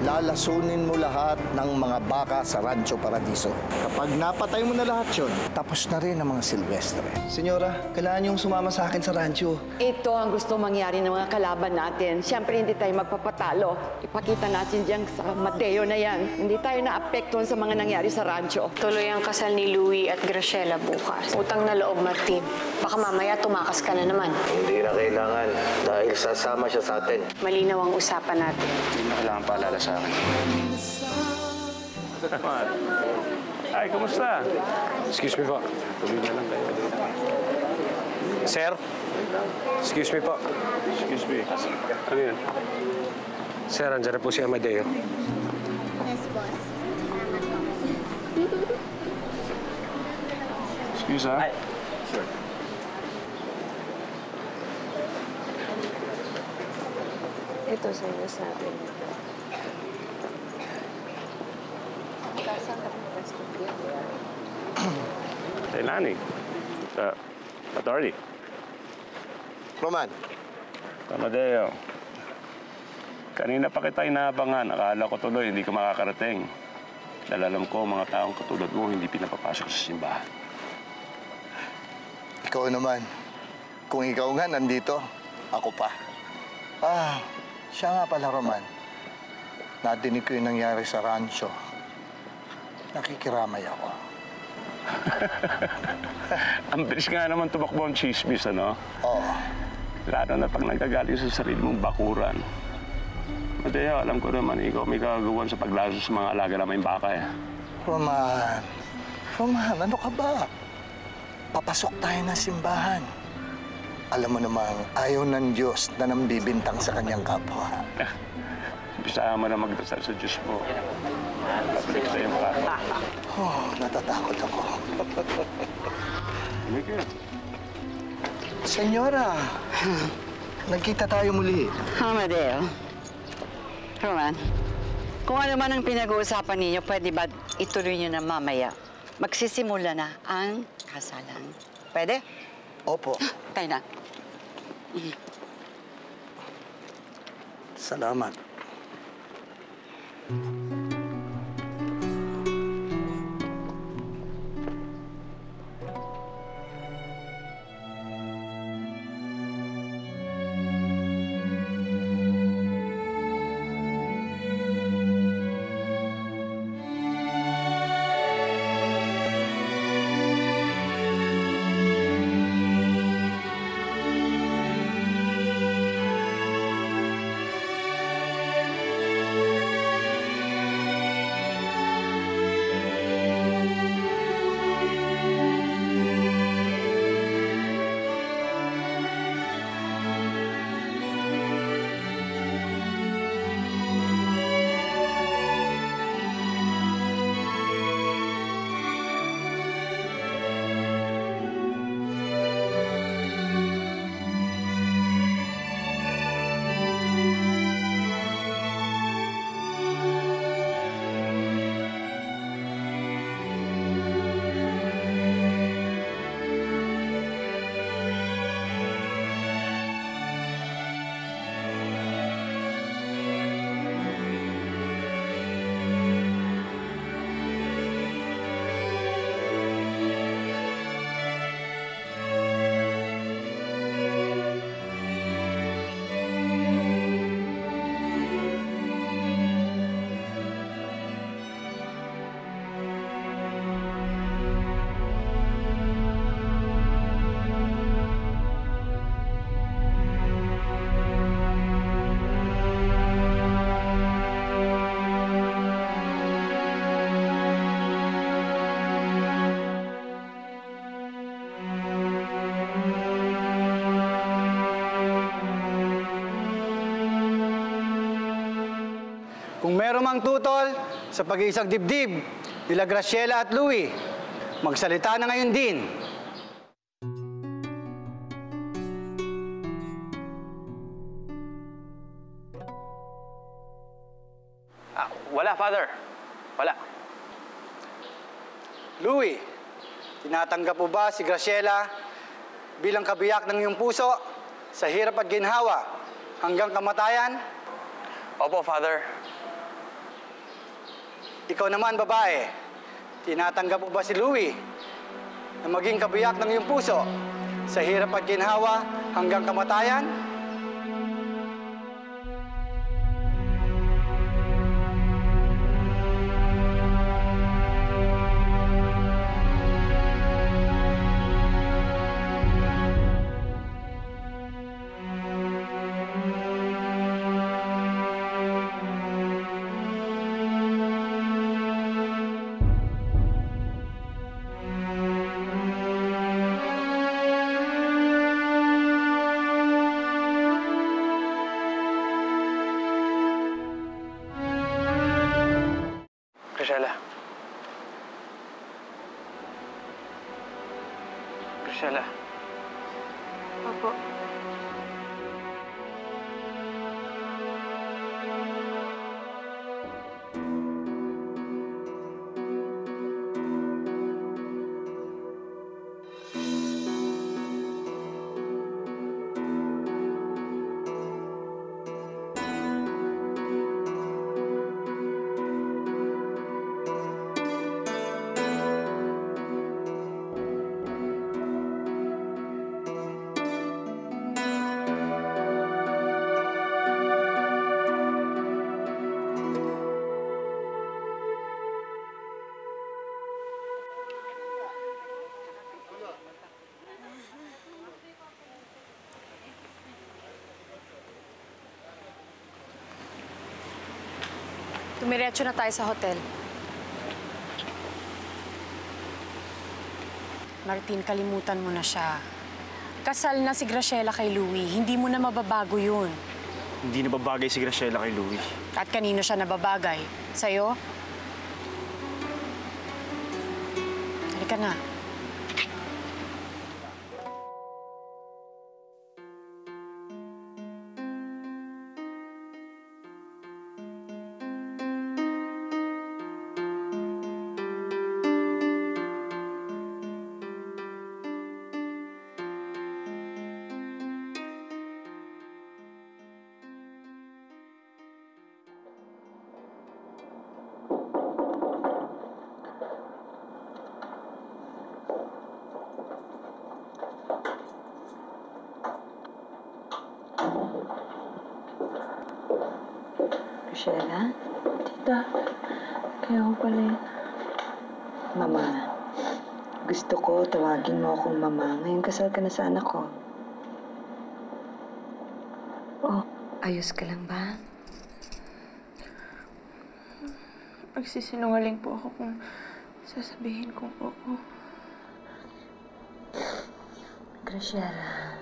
lalasunin mo lahat ng mga baka sa Rancho Paradiso. Kapag napatay mo na lahat yun, tapos na rin ang mga Silvestre. Senyora, kailangan niyong sumama sa akin sa rancho. Ito ang gusto mangyari ng mga kalaban natin. Siyempre, hindi tayo magpapatalo. Ipakita natin diyan sa Mateo na yan. Hindi tayo naapektuhan sa mga nangyari sa rancho. Tuloy ang kasal ni Louie at Graciela bukas. Utang na loob, Martin. Baka mamaya tumakas ka na naman. Hindi na kailangan dahil sasama siya sa atin. Malinaw ang usapan natin. Hindi na kailangan paalala sa akin. Ay, kumusta? Excuse me po. Sir? Excuse me po. Excuse me. Ano yun? Sir, andyan na po si Amadeo. Yes, boss. Excuse, ha? Sure. Ito sa inyo sabi niyo. Hey, Lani. Attorney. Roman, Amadeo. Kanina pa kita inaabangan. Akala ko tuloy hindi ka makakarating. Dahil alam ko, mga taong katulad mo hindi pinapapasok sa simbahan. ikaw naman. Kung ikaw nga nandito, ako pa. Siya nga pala, Roman. Nadinig ko yung nangyari sa rancho. Nakikiramay ako. Ang bilis nga naman tumakbo ang chismis, ano? Oo. Lalo na pag nagagaling sa sarili mong bakuran. Mateo, alam ko naman, ikaw may kagagawan sa paglaso sa mga alaga namang baka, eh. Roman, ano ka ba? Papasok tayo ng simbahan. Alam mo namang ayaw ng Diyos na nambibintang sa kanyang kapwa. Umpisahan mo na magdasal sa Diyos mo. Pabalik sa iyong kapwa. Natatakot ako. Sige. Senyora, nagkita tayo muli. Amadeo. Roman, kung ano man ang pinag-uusapan ninyo, pwede ba ituloy nyo na mamaya? Magsisimula na ang kasalan. Pwede? Opo. Tayo na. Salamat. Kung meron mang tutol sa pag-iisang dibdib, nila Graciela at Louie, magsalita na ngayon din. Wala, Father. Wala. Louie, tinatanggap mo ba si Graciela bilang kabiyak ng iyong puso sa hirap at ginhawa hanggang kamatayan? Opo, Father. Ikaw naman, babae, tinatanggap mo ba si Louie na maging kabiyak ng iyong puso sa hirap at ginhawa hanggang kamatayan? Graciela. Graciela. Opo. Tumiretso na tayo sa hotel. Martin, kalimutan mo na siya. Kasal na si Graciela kay Louie. Hindi mo na mababago yun. Hindi nababagay si Graciela kay Louie. At kanino siya nababagay? Sa'yo? Halika na. Graciela? Tita, kaya ko pala yun. Mama, gusto ko tawagin mo akong mama. Ngayon kasal ka na sa anak ko. Oh, ayos ka lang ba? Magsisinungaling po ako kung sasabihin kong oo. Graciela,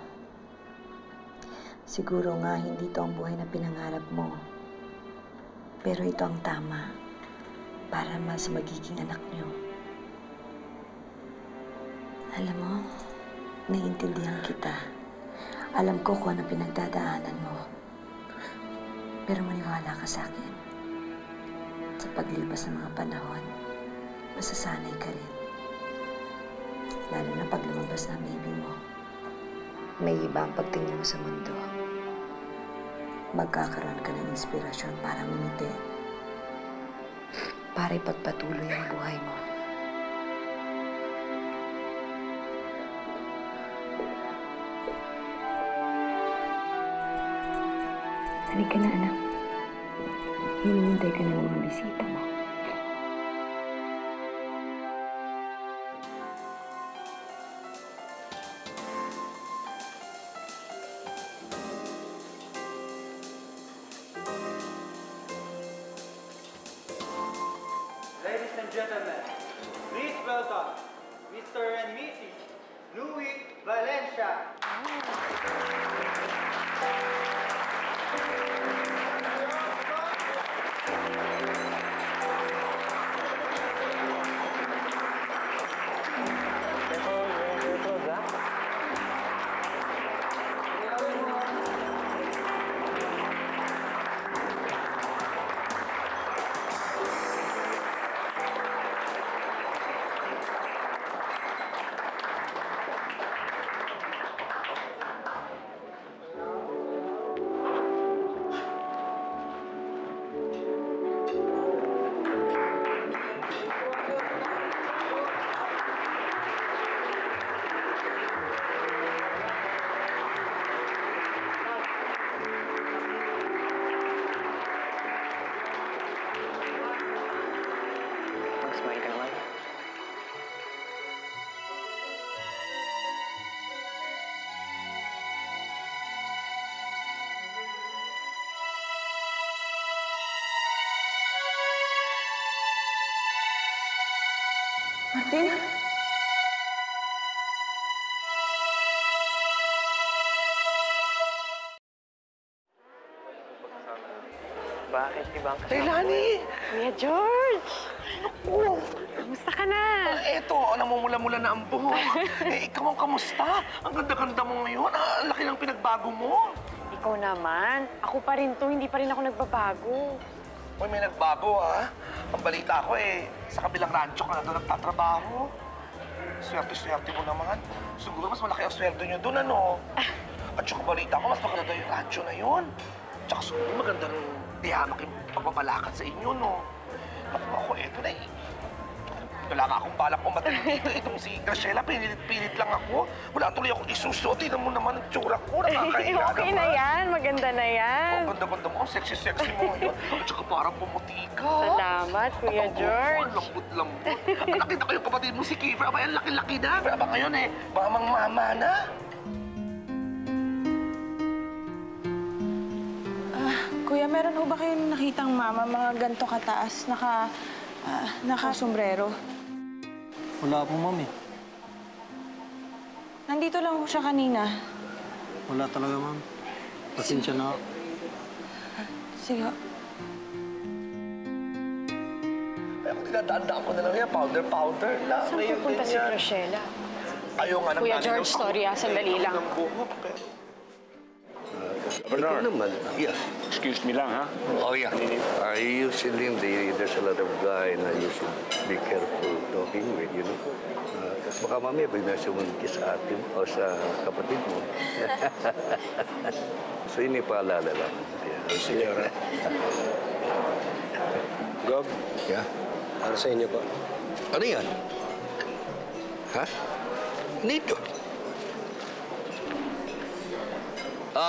siguro nga hindi ito ang buhay na pinangarap mo. Pero ito ang tama para mas magiging anak niyo. Alam mo, naiintindihan kita. Alam ko kung ano pinagdadaanan mo. Pero maniwala ka sa akin. Sa paglipas ng mga panahon, masasanay ka rin. Lalo na pag lumabas na baby mo. May iba ang pagtingin mo sa mundo. Magkakaroon ka ng inspirasyon para ngumiti. Para ipagpatuloy ang buhay mo. Halika na, anak. Hinihintay ka na ng mga bisita mo. Ladies and gentlemen, please welcome Mr. and Mrs. Louie Valencia. Bakit? Ibang Leilani! Kuya George! Kamusta ka na? Eto, namumula-mula na ang buhok. Ikaw ang kamusta? Ang ganda-ganda mo ngayon. Ang laki ng pinagbago mo. Ikaw naman. Ako pa rin to, hindi pa rin ako nagbabago. Uy, may nagbago, ha? Ang balita ko, sa kabilang rancho ka na doon nagtatrabaho. Swerte-swerte mo naman. Siguro mas malaki ang sweldo niyo doon, ano? At saka balita ko, mas maganda yung rancho na yun. Tsaka siguro maganda rin tiyamak yung pagbabalakad sa inyo, no? Naku, ako, eto na wala nga akong balak umatin dito. Itong si Graciela, pinilit-pilit lang ako. Wala tuloy akong isusuot. Tingnan mo naman ang tsura ko. Nakakahiya Okay na yan. Maganda na yan. Ang ganda-ganda mo. Ang sexy-sexy mo ngayon. At saka parang pumuti ka. Salamat, Kuya George. Ang lambot-lambot. Nakita ko yung kapatid mo si Kiefer. Aba, ang laki-laki na. Aba, ngayon mamang-mama na. Kuya, meron ho ba kayong nakitang mama mga ganito kataas, naka-sombrero? Wala po, ma'am eh. Nandito lang ho siya kanina. Wala talaga, ma'am. Pasensya na ako. Sige ho. Ay, ako dinadaan ko na lang yan. Powder lang. Saan Ngayon pupunta din si yan. Graciela? Ayaw nga ng Kuya nanay George, ng- sorry sandali lang. ng buhok, Governor, naman. Yeah. excuse me lang, ha? Oh, yeah. Usually, there's a lot of guy na you should be careful talking with, you know. Baka mamaya pag nasumunti sa atin o sa kapatid mo. So, yun yung paalala lang. Yeah. Senyora. Gob, Yeah? para sa inyo po. Ano yan? Ha? Nito.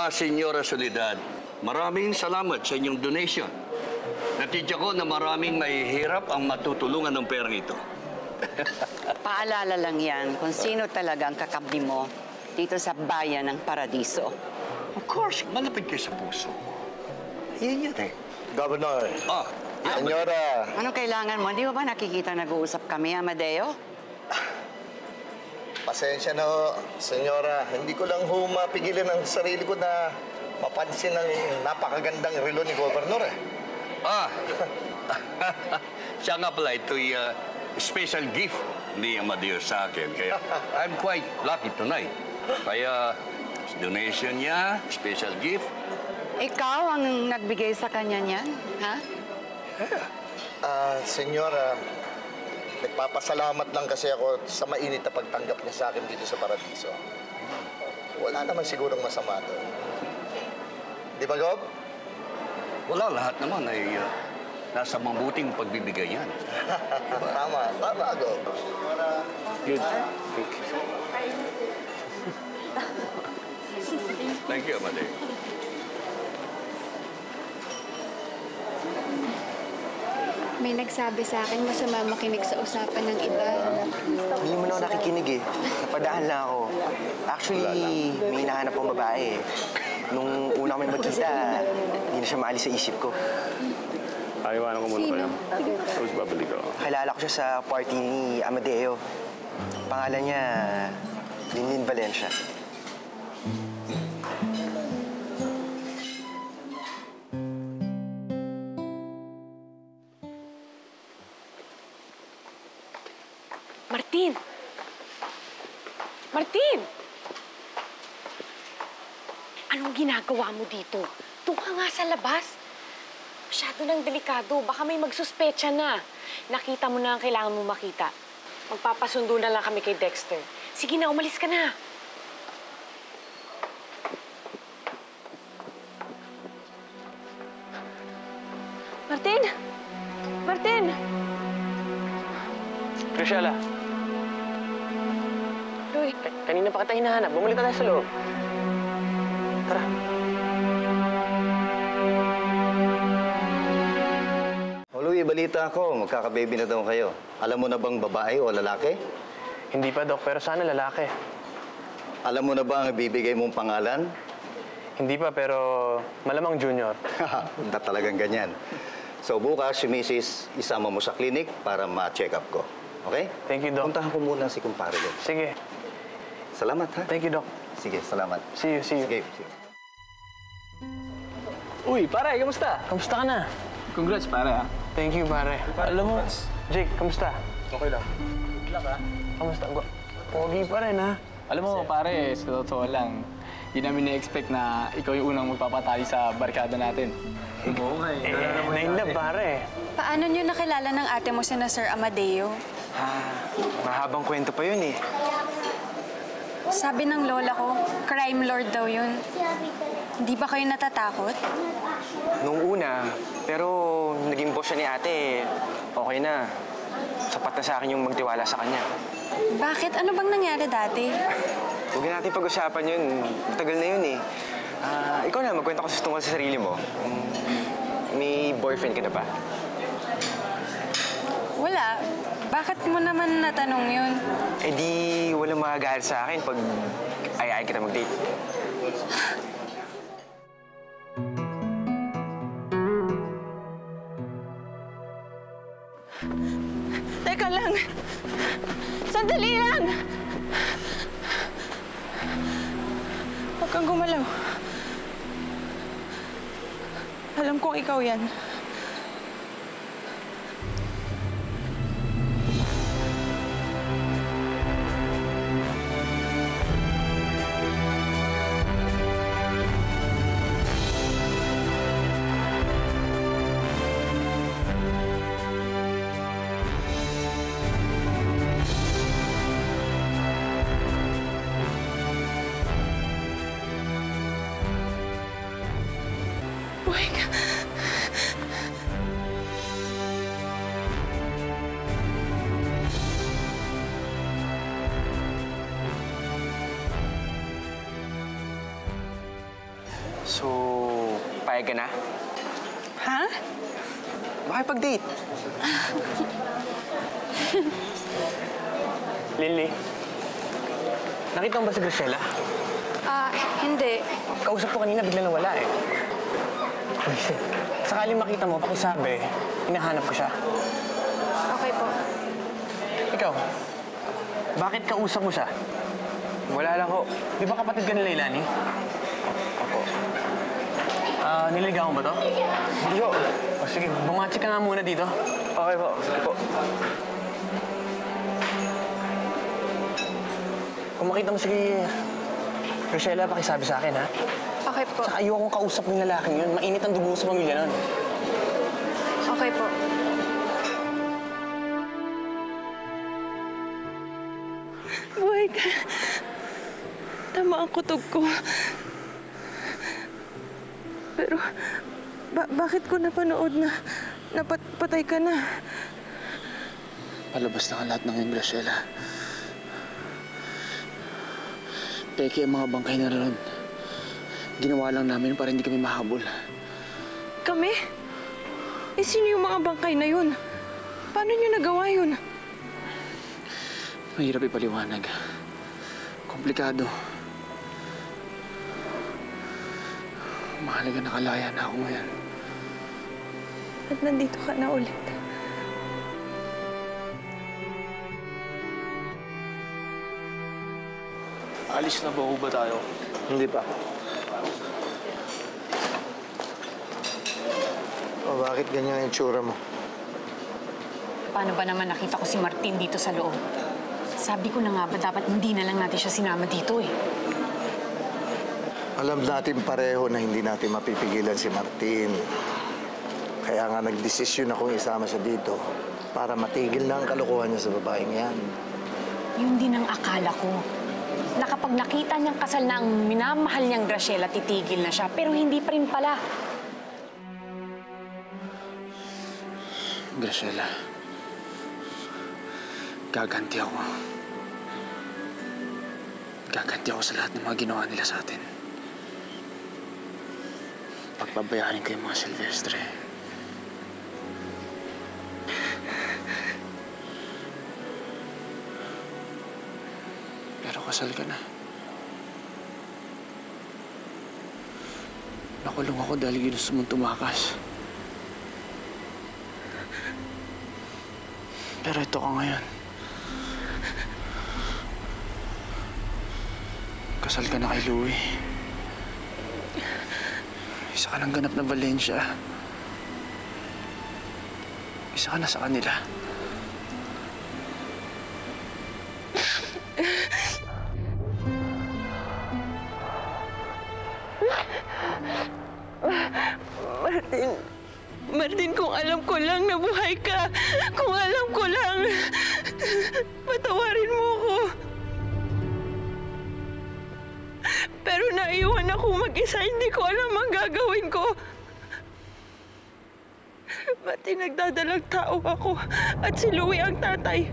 Senyora Soledad, maraming salamat sa inyong donation. Natidya ko na maraming mahihirap ang matutulungan ng perang ito. Paalala lang yan kung sino talaga ang kakampi mo dito sa bayan ng Paradiso. Of course, malapit kayo sa puso. Yan eh. Governor, Yeah, Senyora, Anong kailangan mo? Di ba nakikita nag-uusap kami, Amadeo? pasensya na ho, Senyora. Hindi ko lang ho mapigilan ang sarili ko na mapansin ang napakagandang relo ni Governor eh. Siya nga pala, ito'y special gift ni Amadeo sa akin. Kaya I'm quite lucky tonight. Kaya donation niya, special gift. Ikaw ang nagbigay sa kanya niyan, ha? Senyora, nagpapasalamat lang kasi ako sa mainit na pagtanggap niya sa akin dito sa Paradiso. Wala naman sigurong masama doon. Di ba, Gob? Wala, lahat naman ay nasa mabuting pagbibigay yan. Tama, Gob. Good. Thank you, Amadeo. May nagsabi sa akin masama makinig sa usapan ng iba. Hindi mo na ako nakikinig eh. Napadaan lang ako. Actually, may hinahanap akong babae eh. Nung una kami magkita, hindi na siya maalis sa isip ko. Iwanan ko muna kayo. Tapos babalik ako. Kilala ko siya sa party ni Amadeo. Pangalan niya, Linlin Valencia. Martin! Martin! Anong ginagawa mo dito? Doon ka nga sa labas. Masyado nang delikado. Baka may magsuspecha na. Nakita mo na ang kailangan mo makita. Magpapasundo na lang kami kay Dexter. Sige na, umalis ka na. Martin! Martin! Graciela, Louie, kanina pa kita hinahanap. Bumalik na tayo sa loob. Tara. Louie, balita ako. Magkakababy na daw kayo. Alam mo na bang babae o lalaki? Hindi pa, Doc, pero sana lalaki. Alam mo na ba ang ibibigay mong pangalan? Hindi pa, pero malamang junior. Punta talagang ganyan. So bukas, si Mrs. isama mo sa clinic para ma-check up ko. Okay? Thank you, Doc. Puntahan ko muna si kumpare doon. Sige. Salamat, ha? Thank you, Doc. Sige, salamat. See you, see you. Sige, sige. Uy, pare, kamusta? Kamusta ka na? Congrats, pare, ha? Thank you, pare. Alam mo, Jake, kamusta? Okay lang. Good luck, ha? Kamusta? Pogi pa rin, ha? Alam mo, pare, sa totoo lang, hindi namin na-expect na ikaw yung unang magpapatali sa barkada natin. Oo nga, nainlove, pare. Paano niyo nakilala ng ate mo sina Sir Amadeo? Mahabang kwento pa yun, eh. Sabi ng lola ko, crime lord daw yun. Hindi ba kayo natatakot? Nung una, pero naging boss siya ni ate, okay na. Sapat na sa akin yung magtiwala sa kanya. Bakit? Ano bang nangyari dati? Huwag na natin pag-usapan yun. Matagal na yun, eh. Ikaw na, magkwento ka tungkol sa sarili mo. May boyfriend ka na ba? Wala. Bakit mo naman natanong yun? Eh di, walang magagalit sa akin pag ayayin kita mag-date. Teka lang. Sandali lang. Huwag kang gumalaw. Alam kong ikaw yan. Buhay ka. So, payag ka na? Ha? Makipag-date. Lily, nakita mo ba si Graciela? Hindi. Kausap ko kanina, bigla nawala, eh. Sakaling makita mo, pakisabi, hinahanap ko siya. Okay po. Ikaw, bakit kausap mo siya? Wala lang ho. Di ba kapatid ka nila, Ilani? Opo. Niligawan mo ba to? Hindi ho. O sige, bumachi ka nga muna dito. Okay po. Sige po. Kung makita mo si Rochella, pakisabi sa akin, ha? Okay po. Tsaka ayokong kausap ng lalaking yun. Mainit ang dugo sa pamilya nun. Okay po. Buhay ka. Tama ang kutob ko. Pero, bakit ko napanood na napatay ka na? Palabas na ang lahat ng yun, Graciela. Peke ang mga bangkay na ron. Ginawa lang namin para hindi kami mahabol. Kami? Eh, sino yung mga bangkay na yun? Paano niyo nagawa yun? Mahirap ipaliwanag. Komplikado. Mahalaga nakalaya na ako ngayon. At nandito ka na ulit. Alis na ba tayo? Hindi pa. O bakit ganyan ang itsura mo? Paano ba naman nakita ko si Martin dito sa loob? Sabi ko na nga ba dapat hindi na lang natin siya sinama dito eh. Alam natin pareho na hindi natin mapipigilan si Martin. Kaya nga nagdesisyon akong isama siya dito para matigil na ang kalokohan niya sa babaeng yan. Yun din ang akala ko. Na kapag nakita niyang kasal na ang minamahal niyang Graciela, titigil na siya. Pero hindi pa rin pala. Graciela, gaganti ako. Gaganti ako sa lahat ng mga ginawa nila sa atin. Pagbabayarin ko yung mga Silvestre. Pero kasal ka na. Nakulong ako dahil ginusto mong tumakas. Pero ito ka ngayon. Kasal ka na kay Louie. Isa ka ng ganap na Valencia. Isa ka na sa kanila. Martin, kung alam ko lang na buhay ka, kung alam ko lang, patawarin mo ko. Pero naiwan ako mag-isa, hindi ko alam ang gagawin ko. Martin, nagdadalang tao ako at si Louie ang tatay.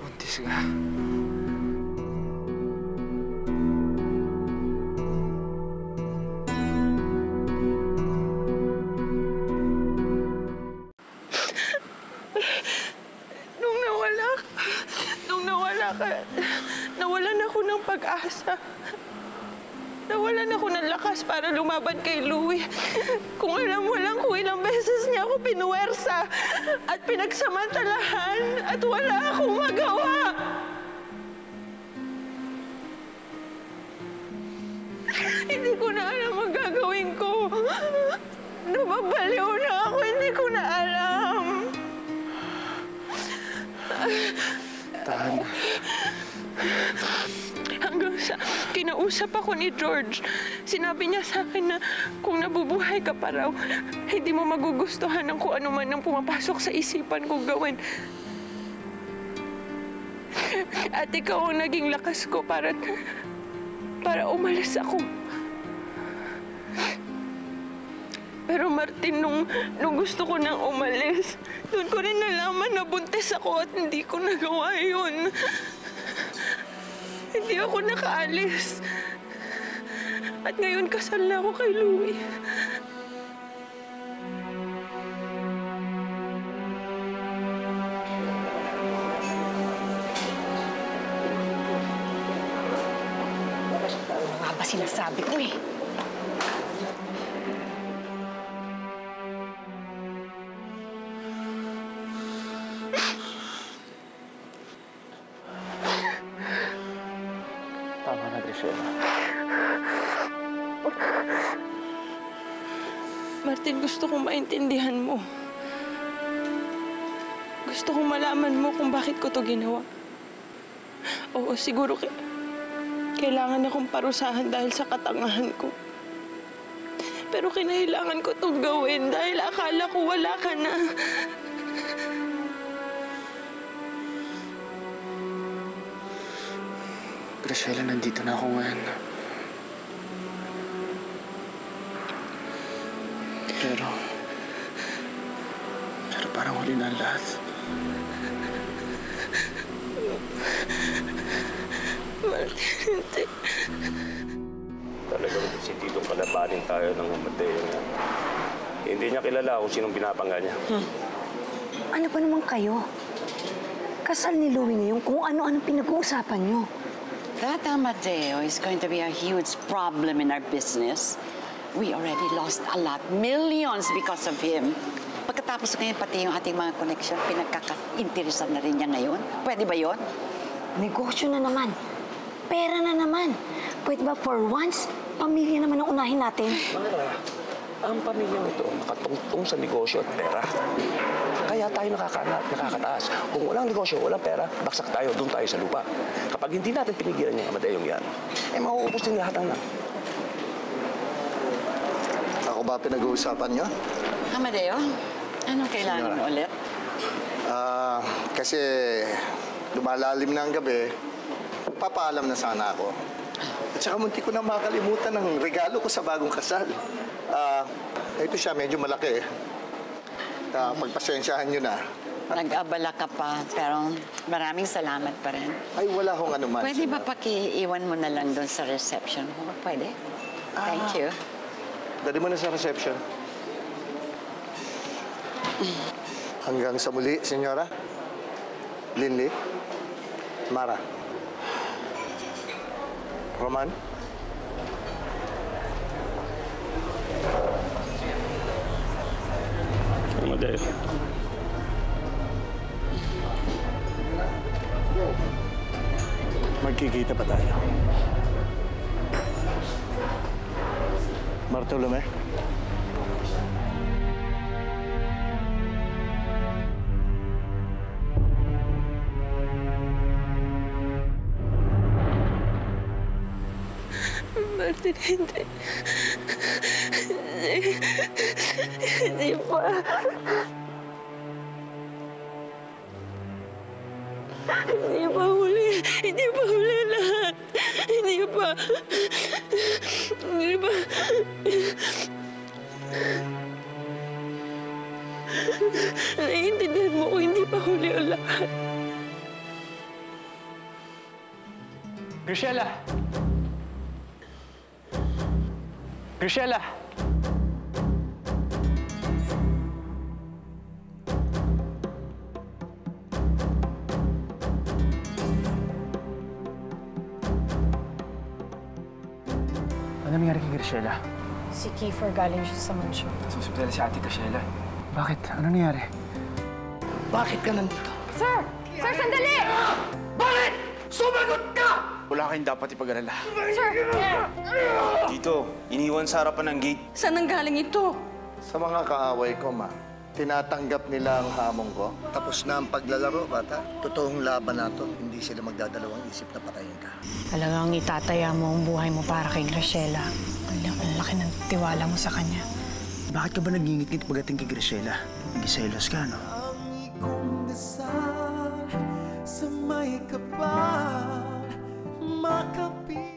Buntis ka. Nawalan ako ng pag-asa. Nawalan ako ng lakas para lumaban kay Louie. Kung alam mo lang kung ilang beses niya ako pinuwersa at pinagsamantalahan at wala akong magawa. Hindi ko na alam ang gagawin ko. Nababaliw na ako, hindi ko na alam. Tahan. Hanggang sa kinausap ako ni George, sinabi niya sa akin na kung nabubuhay ka pa raw, hindi mo magugustuhan ng kung ano man ang pumapasok sa isipan kong gawin. At ikaw ang naging lakas ko para umalis ako. Pero Martin, nung gusto ko nang umalis, doon ko rin nalaman na buntis ako at hindi ko nagawa yun. Hindi ako nakaalis. At ngayon kasal na ako kay Louie. Ano nga ba sinasabi ko eh? Tama na, Graciela. Martin, gusto kong maintindihan mo. Gusto kong malaman mo kung bakit ko to ginawa. Oo, siguro kailangan akong parusahan dahil sa katangahan ko. Pero kinailangan ko itong gawin dahil akala ko wala ka na. Graciela, nandito na ako ngayon. Pero parang huli na ang lahat. Martin, Talagang si Titong kalabanin tayo ng Mateo niya. Hindi niya kilala kung sinong pinapangga niya. Ano pa naman kayo? Kasal ni Louie ngayon kung ano-anong pinag-uusapan niyo. That Amadeo is going to be a huge problem in our business. We already lost a lot, millions because of him. Pagkatapos ngayon, pati yung ating mga connection, pinagkaka-interesan na rin niya ngayon. Pwede ba yon? Negosyo na naman. Pera na naman. Pwede ba for once, pamilya naman ang unahin natin? Mara, ang pamilyang ito makatungtong sa negosyo at pera. Kaya tayo nakakataas. Kung walang negosyo, walang pera, baksak tayo, doon tayo sa lupa. Kapag hindi natin pinigilan yung Amadeyong yan, mauubos din lahat ng Ako ba pinag-uusapan niyo? Amadeo, anong kailangan mo ulit? Kasi lumalalim na ang gabi, papaalam na sana ako. At saka munti ko na makakalimutan ng regalo ko sa bagong kasal. Ito siya, medyo malaki. Pagpasensyahan nyo na. Nag-abala ka pa, pero maraming salamat pa rin. Ay, wala hong anuman. Pwede ba pakiiwan mo na lang doon sa reception? Pwede? Thank you. Dali mo na sa reception. Hanggang sa muli, senyora. Linley. Mara. Roman. Amadeo. Mag, Magkikita pa tayo. Bartolome? Martin, hindi. Hindi pa. Hindi pa huli. Hindi pa huli lahat. Hindi pa. Hindi pa. Naiintindihan mo kung hindi pa huli ang lahat. Graciela! Graciela! Ano nangyari kay Graciela? Si Kiefer galing siya sa mansyon. Sa ospital si Ate Graciela. Bakit? Ano nangyari? Bakit ka nandito? Sir! Sir, sandali! Bakit? Sumagot ka! Wala kayong dapat ipag-alala. Sir! Dito, iniwan sa harapan ng gate. Saan ang galing ito? Sa mga kaaway ko, ma, tinatanggap nila ang hamon ko. Tapos na ang paglalaro, bata. Totoong laban na to. Hindi sila magdadalawang isip na patayin ka. Talagang itataya mo ang buhay mo para kay Graciela. Ang laki ng tiwala mo sa kanya. Bakit ka ba nagingit-ngit pagdating kay Graciela? Nagiselos ka, no? Sa may kapal, makapit.